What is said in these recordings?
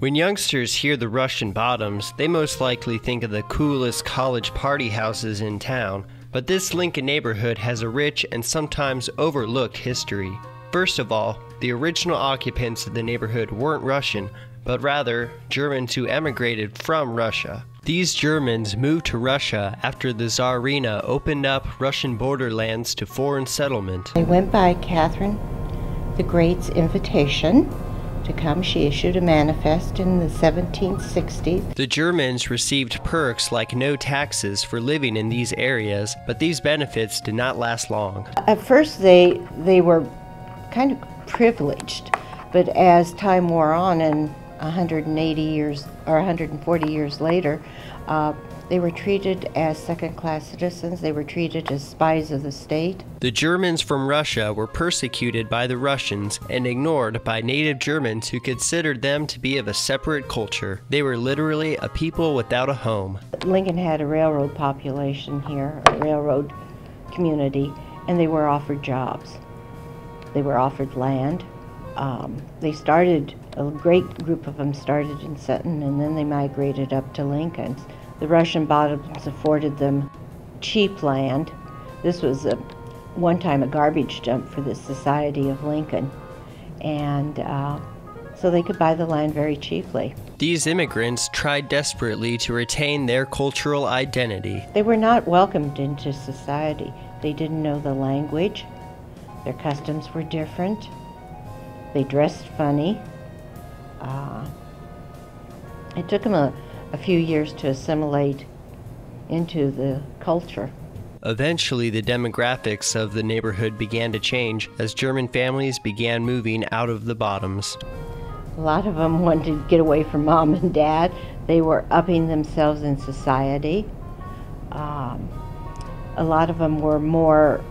When youngsters hear the Russian Bottoms, they most likely think of the coolest college party houses in town, but this Lincoln neighborhood has a rich and sometimes overlooked history. First of all, the original occupants of the neighborhood weren't Russian, but rather Germans who emigrated from Russia. These Germans moved to Russia after the Tsarina opened up Russian borderlands to foreign settlement. They went by Catherine the Great's invitation to come. She issued a manifest in the 1760s. The Germans received perks like no taxes for living in these areas, but these benefits did not last long. At first they were kind of privileged, but as time wore on and 180 years or 140 years later, they were treated as second-class citizens. They were treated as spies of the state. The Germans from Russia were persecuted by the Russians and ignored by native Germans who considered them to be of a separate culture. They were literally a people without a home. Lincoln had a railroad population here, a railroad community, and they were offered jobs. They were offered land. A great group of them started in Sutton, and then they migrated up to Lincoln. The Russian Bottoms afforded them cheap land. This was one time a garbage dump for the Society of Lincoln, and so they could buy the land very cheaply. These immigrants tried desperately to retain their cultural identity. They were not welcomed into society. They didn't know the language. Their customs were different. They dressed funny. It took them a few years to assimilate into the culture. Eventually, the demographics of the neighborhood began to change as German families began moving out of the Bottoms. A lot of them wanted to get away from mom and dad. They were upping themselves in society. A lot of them were more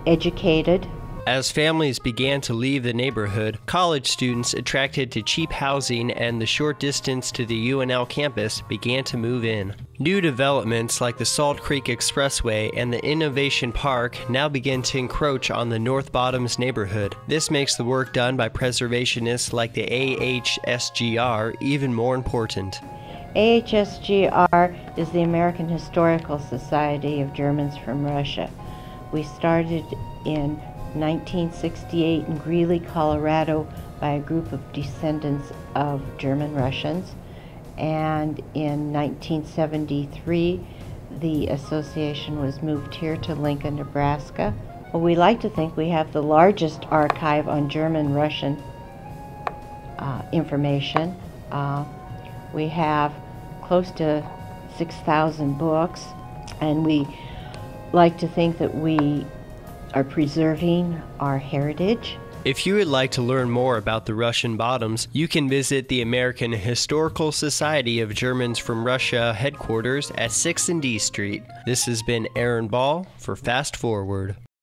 educated. As families began to leave the neighborhood, college students attracted to cheap housing and the short distance to the UNL campus began to move in. New developments like the Salt Creek Expressway and the Innovation Park now begin to encroach on the North Bottoms neighborhood. This makes the work done by preservationists like the AHSGR even more important. AHSGR is the American Historical Society of Germans from Russia. We started in 1968 in Greeley, Colorado, by a group of descendants of German Russians, and in 1973 the association was moved here to Lincoln, Nebraska. Well, we like to think we have the largest archive on German Russian information. We have close to 6,000 books, and we like to think that we are preserving our heritage. If you would like to learn more about the Russian Bottoms, you can visit the American Historical Society of Germans from Russia headquarters at 6th and D Street. This has been Aaron Ball for Fast Forward.